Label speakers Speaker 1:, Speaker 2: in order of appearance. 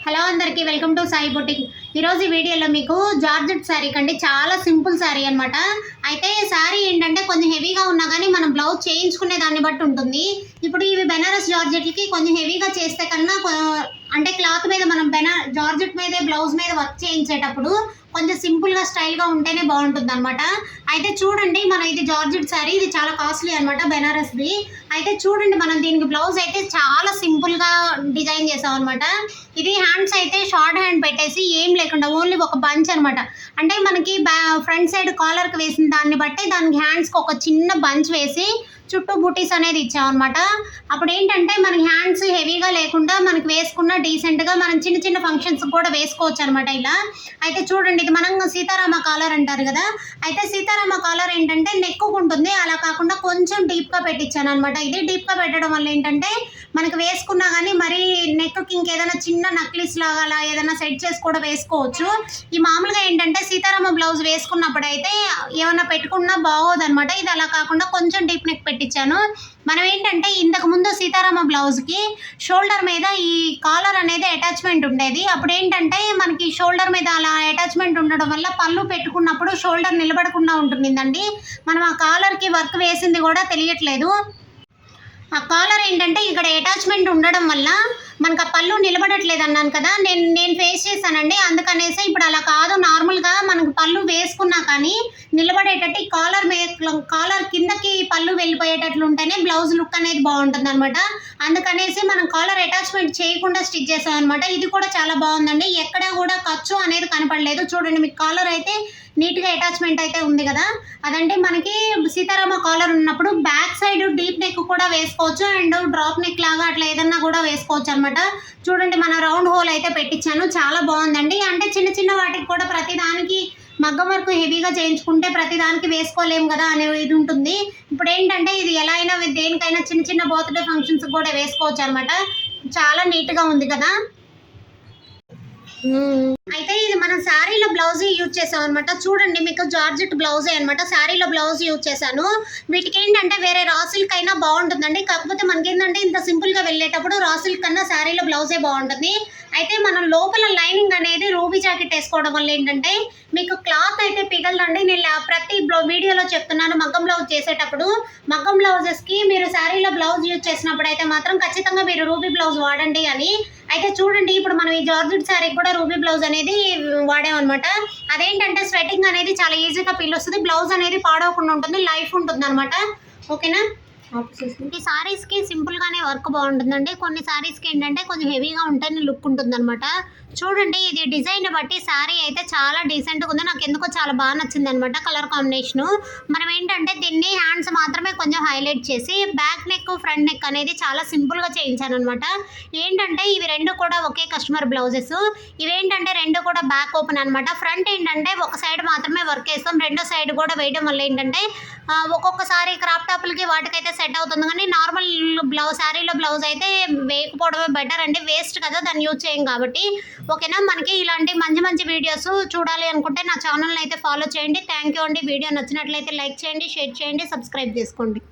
Speaker 1: Hello అందరికీ welcome to Sai boutique. ఈరోజు వీడియోలో మీకు జార్జెట్ శారీ కండి, చాలా సింపుల్ శారీ అనమాట. అయితే శారీ ఏంటంటే కొంచెం హెవీగా ఉన్నా కానీ మనం బ్లౌజ్ చేయించుకునే దాన్ని బట్టి ఉంటుంది. ఇప్పుడు ఇవి బెనారస్ జార్జెట్లకి కొంచెం హెవీగా చేస్తే కన్నా అంటే క్లాత్ మీద మనం జార్జెట్ మీదే బ్లౌజ్ మీద వర్క్ చేయించేటప్పుడు కొంచెం సింపుల్గా స్టైల్గా ఉంటేనే బాగుంటుంది అనమాట. అయితే చూడండి, మన ఇది జార్జెట్ శారీ, ఇది చాలా కాస్ట్లీ అనమాట, బెనారస్ది. అయితే చూడండి, మనం దీనికి బ్లౌజ్ అయితే చాలా సింపుల్గా డిజైన్ చేసాం అనమాట. ఇది హ్యాండ్స్ అయితే షార్ట్ హ్యాండ్ పెట్టేసి ఏం లేకుండా ఓన్లీ ఒక బంచ్ అనమాట. అంటే మనకి ఫ్రంట్ సైడ్ కాలర్కి వేసిన దాన్ని బట్టి దానికి హ్యాండ్స్కి ఒక చిన్న బంచ్ వేసి చుట్టూ బూటీస్ అనేది ఇచ్చామన్నమాట. అప్పుడు ఏంటంటే మనకి హ్యాండ్స్ హెవీగా లేకుండా మనకి వేసుకున్న డీసెంట్గా మనం చిన్న చిన్న ఫంక్షన్స్ కూడా వేసుకోవచ్చు అనమాట ఇలా. అయితే చూడండి, ఇది మనం సీతారామ కాలర్ అంటారు కదా. అయితే సీతారామ కాలర్ ఏంటంటే నెక్కుకు ఉంటుంది, అలా కాకుండా కొంచెం డీప్గా పెట్టించాను అనమాట. ఇది డీప్గా పెట్టడం వల్ల ఏంటంటే మనకి వేసుకున్నా కానీ మరీ నెక్కి ఇంకేదైనా చిన్న నక్లీస్ లాగా అలా ఏదైనా సెట్ చేసి కూడా వేసుకోవచ్చు. ఈ మామూలుగా ఏంటంటే సీతారామ బ్లౌజ్ వేసుకున్నప్పుడు అయితే ఏమైనా పెట్టుకున్నా బాగోదన్నమాట. ఇది అలా కాకుండా కొంచెం డీప్ నెక్ పెట్టించాను. మనం ఏంటంటే ఇంతకు ముందు సీతారామ బ్లౌజ్కి షోల్డర్ మీద ఈ కాలర్ అనేది అటాచ్మెంట్ ఉండేది. అప్పుడు ఏంటంటే మనకి షోల్డర్ మీద అలా అటాచ్మెంట్ ఉండడం వల్ల పళ్ళు పెట్టుకున్నప్పుడు షోల్డర్ నిలబడకుండా ఉంటుందండి. మనం ఆ కాలర్కి వర్క్ వేసింది కూడా తెలియట్లేదు. ఆ కాలర్ ఏంటంటే ఇక్కడ అటాచ్మెంట్ ఉండడం వల్ల మనకు ఆ పళ్ళు నిలబడట్లేదు అన్నాను కదా, నేను ఫేస్ చేశానండి. అందుకనేసి ఇప్పుడు అలా కాదు, నార్మల్గా మనకు పళ్ళు వేసుకున్నా కానీ నిలబడేటట్టు ఈ కాలర్ కిందకి పళ్ళు వెళ్ళిపోయేటట్లు ఉంటేనే బ్లౌజ్ లుక్ అనేది బాగుంటుంది అనమాట. అందుకనేసి మనం కాలర్ అటాచ్మెంట్ చేయకుండా స్టిచ్ చేసాం అనమాట. ఇది కూడా చాలా బాగుందండి, ఎక్కడ కూడా ఖర్చు అనేది కనపడలేదు. చూడండి, మీకు కాలర్ అయితే నీట్గా అటాచ్మెంట్ అయితే ఉంది కదా. అదంటే మనకి సీతారామ కాలర్ ఉన్నప్పుడు బ్యాక్ సైడ్ డీప్ నెక్ కూడా వేసుకోవచ్చు అండ్ డ్రాప్ నెక్ లాగా అట్లా ఏదన్నా కూడా వేసుకోవచ్చు అనమాట. చూడండి, మన రౌండ్ హోల్ అయితే పెట్టించాను, చాలా బాగుందండి. అంటే చిన్న చిన్న వాటికి కూడా ప్రతిదానికి మగ్గం వర్క్ హెవీగా చేయించుకుంటే ప్రతిదానికి వేసుకోలేము కదా అనే ఇది ఉంటుంది. ఇప్పుడు ఏంటంటే ఇది ఎలా అయినా దేనికైనా చిన్న చిన్న బర్త్డే ఫంక్షన్స్ కూడా వేసుకోవచ్చు అనమాట. చాలా నీట్గా ఉంది కదా. అయితే ఇది మనం శారీలో బ్లౌజ్ యూజ్ చేసాం అనమాట. చూడండి, మీకు జార్జెట్ బ్లౌజే అనమాట, శారీలో బ్లౌజ్ యూజ్ చేశాను. వీటికి ఏంటంటే వేరే రా సిల్క్ అయినా బాగుంటుందండి, కాకపోతే మనకి ఏంటంటే ఇంత సింపుల్గా వెళ్ళేటప్పుడు రా సిల్క్ కన్నా శారీలో బ్లౌజే బాగుంటుంది. అయితే మనం లోపల లైనింగ్ అనేది రూబీ జాకెట్ వేసుకోవడం వల్ల ఏంటంటే మీకు క్లాత్ అయితే పిగలదండి. నేను ప్రతి వీడియోలో చెప్తున్నాను, మగ్గం బ్లౌజ్ చేసేటప్పుడు మగ్గం బ్లౌజెస్కి మీరు శారీలో బ్లౌజ్ యూజ్ చేసినప్పుడు అయితే మాత్రం ఖచ్చితంగా మీరు రూబీ బ్లౌజ్ వాడండి అని. అయితే చూడండి, ఇప్పుడు మనం ఈ జార్జెట్ శారీకి కూడా రూబీ బ్లౌజ్ అనేది వాడామన్నమాట. అదేంటంటే స్వెట్టింగ్ అనేది చాలా ఈజీగా పిల్ వస్తుంది, బ్లౌజ్ అనేది పాడవకుండా ఉంటుంది, లైఫ్ ఉంటుంది అనమాట. ఓకేనా. ఈ సారీస్కి సింపుల్గానే వర్క్ బాగుంటుందండి. కొన్ని సారీస్కి ఏంటంటే కొంచెం హెవీగా ఉంటేనే లుక్ ఉంటుంది అనమాట. చూడండి, ఇది డిజైన్ బట్టి శారీ అయితే చాలా డీసెంట్గా ఉంది, నాకు ఎందుకో చాలా బాగా నచ్చింది అనమాట కలర్ కాంబినేషను. మనం ఏంటంటే దీన్ని హ్యాండ్స్ మాత్రమే కొంచెం హైలైట్ చేసి బ్యాక్ నెక్ ఫ్రంట్ నెక్ అనేది చాలా సింపుల్గా చేయించాను అనమాట. ఏంటంటే ఇవి రెండు కూడా ఒకే కస్టమర్ బ్లౌజెస్. ఇవేంటంటే రెండు కూడా బ్యాక్ ఓపెన్ అనమాట. ఫ్రంట్ ఏంటంటే ఒక సైడ్ మాత్రమే వర్క్ వేస్తాం, రెండో సైడ్ కూడా వేయడం వల్ల ఏంటంటే ఒక్కొక్కసారి క్రాప్ టాప్లకి వాటికైతే సెట్ అవుతుంది, కానీ నార్మల్ శారీలో బ్లౌజ్ అయితే వేయకపోవడమే బెటర్ అండి, వేస్ట్ కదా దాన్ని యూజ్ చేయం కాబట్టి. ఓకేనా. మనకి ఇలాంటి మంచి మంచి వీడియోస్ చూడాలి అనుకుంటే నా ఛానల్ని అయితే ఫాలో చేయండి. థ్యాంక్ యూ అండి. వీడియో నచ్చినట్లయితే లైక్ చేయండి, షేర్ చేయండి, సబ్స్క్రైబ్ చేసుకోండి.